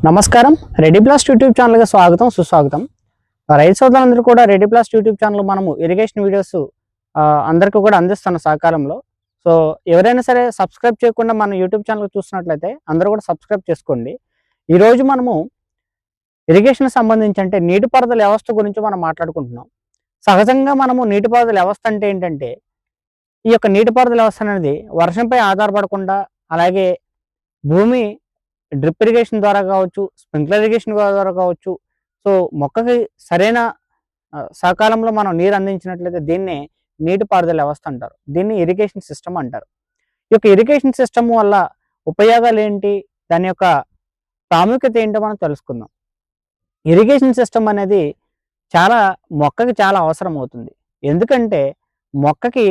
నమస్కారం. Ready blast YouTube ఛానల్‌కి స్వాగతం, సుస్వాగతం. రైతు సోదరులందరూ కూడా రెడీ బ్లాస్ట్ యూట్యూబ్ ఛానల్ మనము ఇరిగేషన్ వీడియోస్ అందరికీ కూడా అందిస్తున్న సహకారంలో. సో, ఎవరైనా సరే సబ్స్క్రైబ్ చేయకుండా మన యూట్యూబ్ ఛానల్ చూస్తున్నట్లయితే అందరూ కూడా సబ్స్క్రైబ్ చేసుకోండి. ఈరోజు మనము ఇరిగేషన్‌కి సంబంధించి అంటే నీటిపారుదల వ్యవస్థ గురించి మనం మాట్లాడుకుంటున్నాం. సహజంగా మనము నీటిపారుదల వ్యవస్థ అంటే ఏంటంటే, ఈ యొక్క నీటిపారుదల వ్యవస్థ అనేది వర్షంపై ఆధారపడకుండా, అలాగే భూమి డ్రిప్ ఇరిగేషన్ ద్వారా కావచ్చు, స్ప్రింక్లర్ ఇరిగేషన్ ద్వారా కావచ్చు. సో, మొక్కకి సరైన సకాలంలో మనం నీరు అందించినట్లయితే దీన్నే నీటిపారుదల వ్యవస్థ అంటారు. దీన్ని ఇరిగేషన్ సిస్టమ్ అంటారు. ఈ యొక్క ఇరిగేషన్ సిస్టమ్ వల్ల ఉపయోగాలు ఏంటి? దాని యొక్క ప్రాముఖ్యత ఏంటో మనం తెలుసుకుందాం. ఇరిగేషన్ సిస్టమ్ అనేది మొక్కకి చాలా అవసరం అవుతుంది. ఎందుకంటే మొక్కకి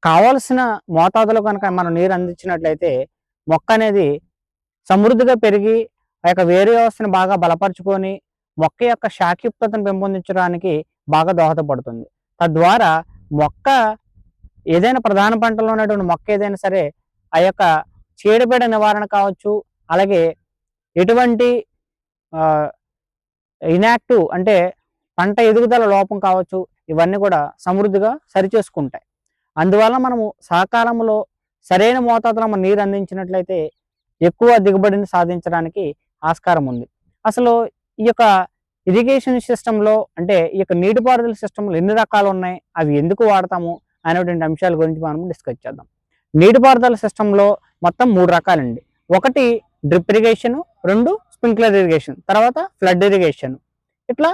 కావాల్సిన మోతాదులో కనుక మనం నీరు అందించినట్లయితే మొక్క అనేది సమృద్ధిగా పెరిగి ఆ యొక్క వేరు వ్యవస్థను బాగా బలపరుచుకొని మొక్క యొక్క శాఖయుక్తతను పెంపొందించడానికి బాగా దోహదపడుతుంది. తద్వారా మొక్క ఏదైనా ప్రధాన పంటలో ఉన్నటువంటి మొక్క ఏదైనా సరే ఆ యొక్క చీడపీడ నివారణ కావచ్చు, అలాగే ఎటువంటి ఇనాక్టివ్ అంటే పంట ఎదుగుదల లోపం కావచ్చు, ఇవన్నీ కూడా సమృద్ధిగా సరిచేసుకుంటాయి. అందువల్ల మనము సకాలంలో సరైన మోతాదులో మనం నీరు అందించినట్లయితే ఎక్కువ దిగుబడిని సాధించడానికి ఆస్కారం ఉంది. అసలు ఈ యొక్క ఇరిగేషన్ సిస్టంలో అంటే ఈ యొక్క నీటిపారుదల సిస్టంలో ఎన్ని రకాలు ఉన్నాయి, అవి ఎందుకు వాడతాము అనేటువంటి అంశాల గురించి మనం డిస్కస్ చేద్దాం. నీటిపారుదల సిస్టంలో మొత్తం 3 రకాలండి. ఒకటి డ్రిప్ ఇరిగేషన్, 2 స్ప్రింక్లర్ ఇరిగేషన్, తర్వాత ఫ్లడ్ ఇరిగేషన్. ఇట్లా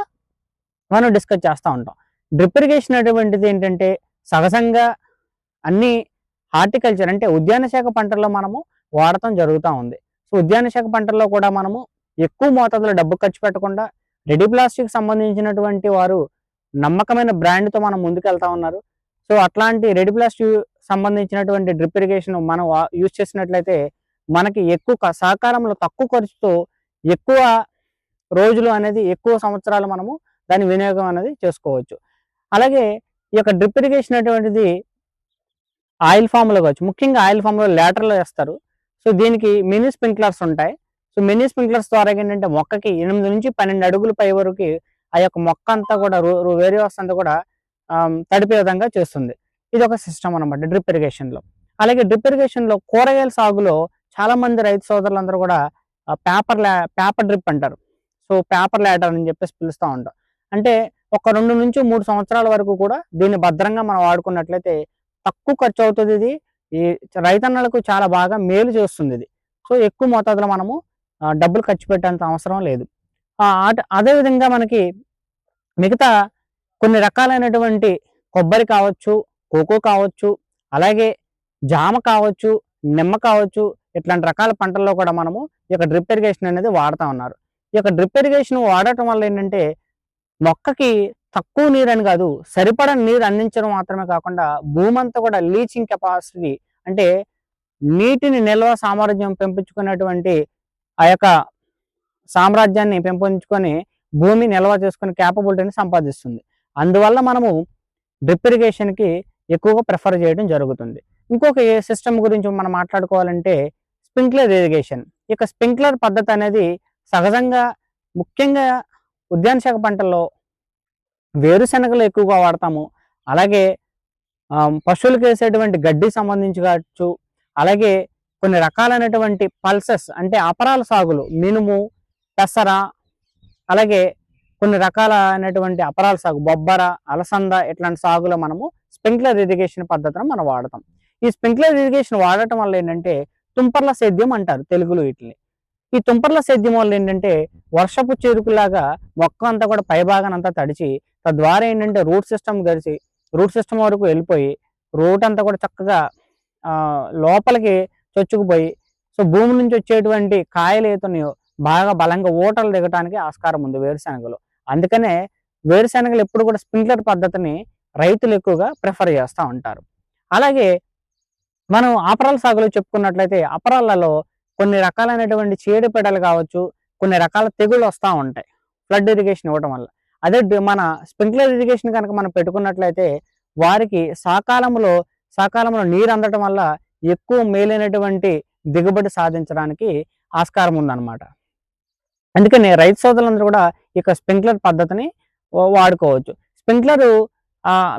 మనం డిస్కస్ చేస్తూ ఉంటాం. డ్రిప్ ఇరిగేషన్ అటువంటిది ఏంటంటే సహజంగా అన్ని హార్టికల్చర్ అంటే ఉద్యాన శాఖ పంటల్లో మనము వాడటం జరుగుతూ ఉంది. సో, ఉద్యాన శాఖ పంటల్లో కూడా మనము ఎక్కువ మోతాదులో డబ్బు ఖర్చు పెట్టకుండా రెడీ ప్లాస్టిక్ సంబంధించినటువంటి వారు నమ్మకమైన బ్రాండ్తో మనం ముందుకెళ్తా ఉన్నారు. సో, అట్లాంటి రెడీ ప్లాస్టిక్ సంబంధించినటువంటి డ్రిప్ ఇరిగేషన్ మనం యూజ్ చేసినట్లయితే మనకి ఎక్కువ సహకారంలో తక్కువ ఖర్చుతో ఎక్కువ రోజులు అనేది ఎక్కువ సంవత్సరాలు మనము దాని వినియోగం అనేది చేసుకోవచ్చు. అలాగే ఈ యొక్క డ్రిప్ ఇరిగేషన్ అటువంటిది ఆయిల్ ఫామ్లో కావచ్చు, ముఖ్యంగా ఆయిల్ ఫామ్లో లేటర్లో వేస్తారు. సో, దీనికి మినీ స్ప్రింక్లర్స్ ఉంటాయి. సో, మినీ స్ప్రింక్లర్స్ ద్వారా ఏంటంటే మొక్కకి 8 నుంచి 12 అడుగుల పై వరకు ఆ యొక్క మొక్క అంతా కూడా వేరే వ్యవస్థ అంతా కూడా తడిపే విధంగా చేస్తుంది. ఇది ఒక సిస్టమ్ అనమాట డ్రిప్ ఇరిగేషన్లో. అలాగే డ్రిప్ ఇరిగేషన్లో కూరగాయల సాగులో చాలా మంది రైతు సోదరులందరూ కూడా పేపర్ డ్రిప్ అంటారు. సో, పేపర్ లేటర్ అని చెప్పేసి పిలుస్తూ ఉంటాం. అంటే ఒక 2 నుంచి 3 సంవత్సరాల వరకు కూడా దీన్ని భద్రంగా మనం వాడుకున్నట్లయితే తక్కువ ఖర్చు అవుతుంది. ఇది ఈ రైతన్నలకు చాలా బాగా మేలు చేస్తుంది ఇది. సో, ఎక్కువ మోతాదులో మనము డబ్బులు ఖర్చు పెట్టేంత అవసరం లేదు. అదేవిధంగా మనకి మిగతా కొన్ని రకాలైనటువంటి కొబ్బరి కావచ్చు, కోకో కావచ్చు, అలాగే జామ కావచ్చు, నిమ్మ కావచ్చు, ఇట్లాంటి రకాల పంటల్లో కూడా మనము ఈ యొక్క డ్రిప్ ఇరిగేషన్ అనేది వాడుతూ ఉన్నారు. ఈ యొక్క డ్రిప్ ఇరిగేషన్ వాడటం వల్ల ఏంటంటే మొక్కకి తక్కువ నీరని కాదు, సరిపడని నీరు అందించడం మాత్రమే కాకుండా భూమి అంతా కూడా లీచింగ్ కెపాసిటీ అంటే నీటిని నిల్వ సామర్థ్యం పెంపించుకున్నటువంటి ఆ యొక్క సామ్రాజ్యాన్ని పెంపొందించుకొని భూమి నిల్వ చేసుకునే క్యాపబిలిటీని సంపాదిస్తుంది. అందువల్ల మనము డ్రిప్ ఇరిగేషన్కి ఎక్కువగా ప్రిఫర్ చేయడం జరుగుతుంది. ఇంకొక సిస్టమ్ గురించి మనం మాట్లాడుకోవాలంటే స్ప్రింక్లర్ ఇరిగేషన్. ఇక స్ప్రింక్లర్ పద్ధతి అనేది సహజంగా ముఖ్యంగా ఉద్యాన శాఖ పంటల్లో వేరుశనగలు ఎక్కువగా వాడతాము. అలాగే పశువులకు వేసేటువంటి గడ్డి సంబంధించి కావచ్చు, అలాగే కొన్ని రకాలైనటువంటి పల్సెస్ అంటే అపరాల సాగులు మినుము, పెసర, అలాగే కొన్ని రకాలైనటువంటి అపరాల సాగు బొబ్బర, అలసంద ఇట్లాంటి సాగులో మనము స్ప్రింక్లర్ ఇరిగేషన్ పద్ధతిని మనం వాడతాం. ఈ స్ప్రింక్లర్ ఇరిగేషన్ వాడటం వల్ల ఏంటంటే తుంపర్ల సేద్యం అంటారు తెలుగులో వీటిని. ఈ తుంపర్ల సేద్యం వల్ల ఏంటంటే వర్షపు చెరుకులాగా మొక్క అంతా కూడా పైభాగానంతా తడిచి తద్వారా ఏంటంటే రూట్ సిస్టమ్ వరకు వెళ్ళిపోయి రూట్ అంతా కూడా చక్కగా లోపలికి చొచ్చుకుపోయి సో భూమి నుంచి వచ్చేటువంటి కాయలు ఏతున్నాయో బాగా బలంగా ఊటలు దిగటానికి ఆస్కారం ఉంది వేరుశెనగలు. అందుకనే వేరుశెనగలు ఎప్పుడు కూడా స్ప్రింక్లర్ పద్ధతిని రైతులు ఎక్కువగా ప్రిఫర్ చేస్తూ ఉంటారు. అలాగే మనం అపరాల సాగులో చెప్పుకున్నట్లయితే అపరాలలో కొన్ని రకాలైనటువంటి చీడపీడలు కావచ్చు, కొన్ని రకాల తెగుళ్ళు వస్తూ ఉంటాయి ఫ్లడ్ ఇరిగేషన్ ఇవ్వడం వల్ల. అదే మన స్ప్రింక్లర్ ఇరిగేషన్ కనుక మనం పెట్టుకున్నట్లయితే వారికి సకాలంలో నీరు అందటం వల్ల ఎక్కువ మేలైనటువంటి దిగుబడి సాధించడానికి ఆస్కారం ఉందన్నమాట. అందుకని రైతు సోదరులందరూ కూడా ఇక స్ప్రింక్లర్ పద్ధతిని వాడుకోవచ్చు. స్ప్రింక్లరు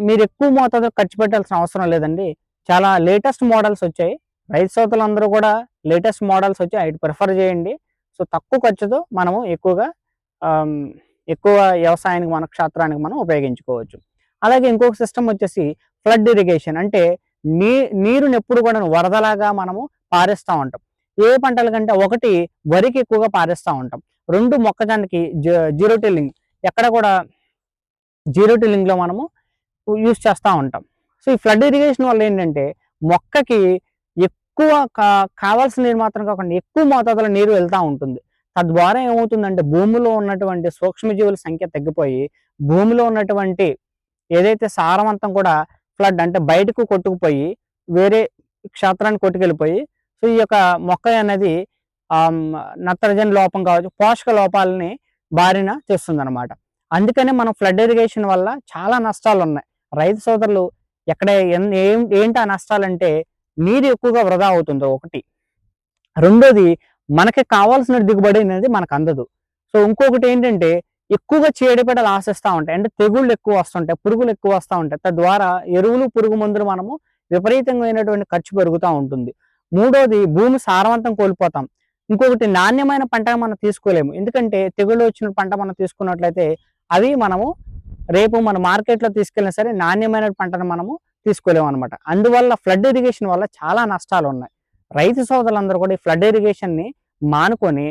మీరు ఎక్కువ మోతాదులో ఖర్చు పెట్టాల్సిన అవసరం లేదండి. చాలా లేటెస్ట్ మోడల్స్ వచ్చాయి. రైతు సోదరులందరూ కూడా లేటెస్ట్ మోడల్స్ వచ్చాయి. అవి ప్రిఫర్ చేయండి. సో తక్కువ ఖర్చుతో మనము ఎక్కువగా ఆహ్, ఎక్కువ వ్యవసాయానికి మన క్షేత్రానికి మనం ఉపయోగించుకోవచ్చు. అలాగే ఇంకొక సిస్టమ్ వచ్చేసి ఫ్లడ్ ఇరిగేషన్. అంటే నీ నీరుని ఎప్పుడు కూడా వరదలాగా మనము పారిస్తా ఉంటాం. ఏ పంటల కంటే ఒకటి వరికి ఎక్కువగా పారిస్తా ఉంటాం. 2 మొక్కజొన్నకి జీరో టిల్లింగ్ ఎక్కడ కూడా జీరో టిల్లింగ్‌లో మనము యూజ్ చేస్తా ఉంటాం. సో, ఈ ఫ్లడ్ ఇరిగేషన్ వల్ల ఏంటంటే మొక్కకి ఎక్కువ కావాల్సిన నీరు మాత్రం కాకుండా ఎక్కువ మోతాదులో నీరు వెళ్తా ఉంటుంది. తద్వారా ఏమవుతుందంటే భూమిలో ఉన్నటువంటి సూక్ష్మజీవుల సంఖ్య తగ్గిపోయి, భూమిలో ఉన్నటువంటి ఏదైతే సారవంతం కూడా ఫ్లడ్ అంటే బయటకు కొట్టుకుపోయి వేరే క్షేత్రానికి కొట్టుకెళ్ళిపోయి, సో, ఈ యొక్క మొక్క అనేది ఆహ్, నత్రజని లోపం కావచ్చు, పోషక లోపాలని బారిన చేస్తుందనమాట. అందుకనే మనం ఫ్లడ్ ఇరిగేషన్ వల్ల చాలా నష్టాలున్నాయి. రైతు సోదరులు ఎక్కడ ఏంటి ఆ నష్టాలంటే నీరు ఎక్కువగా వృధా అవుతుంది ఒకటి. రెండోది మనకి కావాల్సిన దిగుబడి అనేది మనకు అందదు. సో ఇంకొకటి ఏంటంటే ఎక్కువగా చీడపీడలు ఆశిస్తా ఉంటాయి. అంటే తెగుళ్ళు ఎక్కువ వస్తుంటాయి, పురుగులు ఎక్కువ వస్తా ఉంటాయి. తద్వారా ఎరువులు, పురుగు మందులు మనము విపరీతమైనటువంటి ఖర్చు పెరుగుతా ఉంటుంది. మూడోది భూమి సారవంతం కోల్పోతాం. ఇంకొకటి నాణ్యమైన పంట మనం తీసుకోలేము. ఎందుకంటే తెగుళ్ళు వచ్చిన పంట మనం తీసుకున్నట్లయితే అవి మనము రేపు మన మార్కెట్‌లో తీసుకెళ్ళినా సరే నాణ్యమైన పంటను మనము తీసుకోలేము అనమాట. అందువల్ల ఫ్లడ్ ఇరిగేషన్ వల్ల చాలా నష్టాలున్నాయి. రైతు సోదరులందరూ కూడా ఈ ఫ్లడ్ ఇరిగేషన్‌ని మానుకొని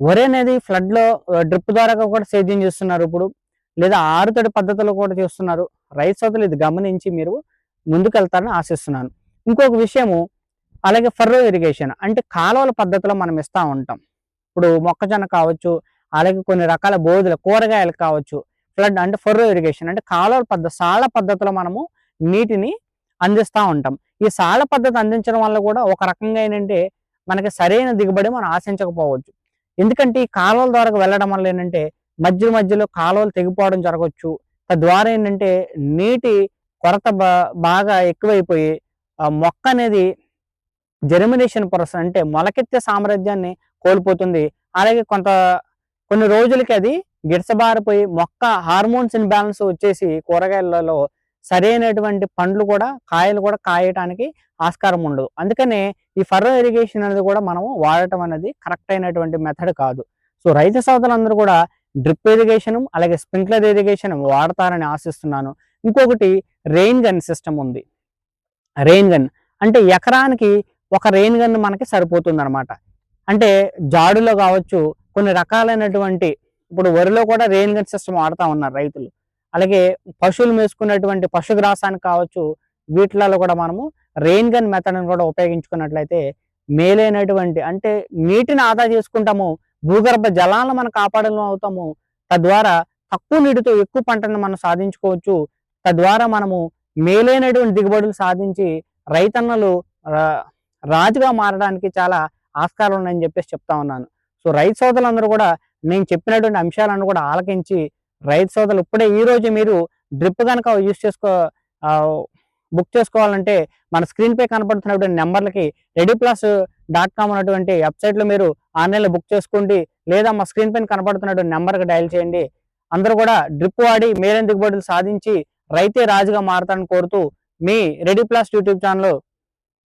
వరి అనేది ఫ్లడ్‌లో డ్రిప్ ద్వారా కూడా సేద్యం చేస్తున్నారు ఇప్పుడు. లేదా ఆరుతడి పద్ధతిలో కూడా చేస్తున్నారు. రైతు సోదరులు ఇది గమనించి మీరు ముందుకెళ్తారని ఆశిస్తున్నాను. ఇంకొక విషయము అలాగే ఫర్రో ఇరిగేషన్ అంటే కాలువల పద్ధతిలో మనం ఇస్తా ఉంటాం. ఇప్పుడు మొక్కజొన్న కావచ్చు, అలాగే కొన్ని రకాల బోధులు, కూరగాయలు కావచ్చు. ఫ్లడ్ అంటే ఫర్రో ఇరిగేషన్ అంటే కాలువల పద్ధతి, సాళ్ల పద్ధతిలో మనము నీటిని అందిస్తా ఉంటాం. ఈ సాళ్ల పద్ధతి అందించడం వల్ల కూడా ఒక రకంగా ఏంటంటే మనకి సరైన దిగుబడి మనం ఆశించకపోవచ్చు. ఎందుకంటే ఈ కాలువల ద్వారా వెళ్ళడం వల్ల ఏంటంటే మధ్యలో కాలువలు తెగిపోవడం జరగవచ్చు. తద్వారా ఏంటంటే నీటి కొరత బాగా ఎక్కువైపోయి ఆ మొక్క అనేది జెర్మినేషన్ ప్రాసెస్ అంటే మొలకెత్తే సామర్థ్యాన్ని కోల్పోతుంది. అలాగే కొన్ని రోజులకి అది గిడసబారిపోయి మొక్క హార్మోన్స్ ఇన్‌బాలన్స్ వచ్చేసి కూరగాయలలో సరైనటువంటి పండ్లు కూడా, కాయలు కూడా కాయటానికి ఆస్కారం ఉండదు. అందుకనే ఈ ఫర్రో ఇరిగేషన్ అనేది కూడా మనము వాడటం అనేది కరెక్ట్ అయినటువంటి మెథడ్ కాదు. సో రైతు సోదరులందరూ కూడా డ్రిప్ ఇరిగేషన్ అలాగే స్ప్రింక్లర్ ఇరిగేషన్ వాడతారని ఆశిస్తున్నాను. ఇంకొకటి రెయిన్ గన్ సిస్టమ్ ఉంది. రెయిన్ గన్ అంటే ఎకరానికి ఒక రెయిన్ గన్ మనకి సరిపోతుందనమాట. అంటే జాడులో కావచ్చు, కొన్ని రకాలైనటువంటి ఇప్పుడు వరిలో కూడా రెయిన్ గన్ సిస్టమ్ వాడుతా ఉన్నారు రైతులు. అలాగే పశువులు మేసుకున్నటువంటి పశుగ్రాసానికి కావచ్చు, వీటిలలో కూడా మనము రెయిన్ గన్ మెథడ్‌ని కూడా ఉపయోగించుకున్నట్లయితే మేలైనటువంటి అంటే నీటిని ఆదా చేసుకుంటాము. భూగర్భ జలాలను మనం కాపాడడం అవుతాము. తద్వారా తక్కువ నీటితో ఎక్కువ పంటను మనం సాధించుకోవచ్చు. తద్వారా మనము మేలైనటువంటి దిగుబడులు సాధించి రైతన్నలు రాజుగా మారడానికి చాలా ఆస్కారం ఉన్నాయని చెప్పేసి చెప్తా ఉన్నాను. సో రైతు సోదరులందరూ కూడా నేను చెప్పినటువంటి అంశాలను కూడా ఆలకించి రైతు సోదరులు ఇప్పుడే ఈ రోజు మీరు డ్రిప్ కనుక ఆహ్, బుక్ చేసుకోవాలంటే మన స్క్రీన్ పై కనపడుతున్నటువంటి నెంబర్లకి readyplus.com అనేటువంటి వెబ్సైట్‌లో మీరు ఆన్‌లైన్‌లో బుక్ చేసుకోండి. లేదా మా స్క్రీన్ పైన కనపడుతున్నటువంటి నెంబర్‌కి డయల్ చేయండి. అందరూ కూడా డ్రిప్ వాడి మేలైన దిగుబడులు సాధించి రైతే రాజుగా మారతారని కోరుతూ మీ ready plus YouTube channel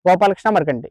Gopalakrishna Marikanti.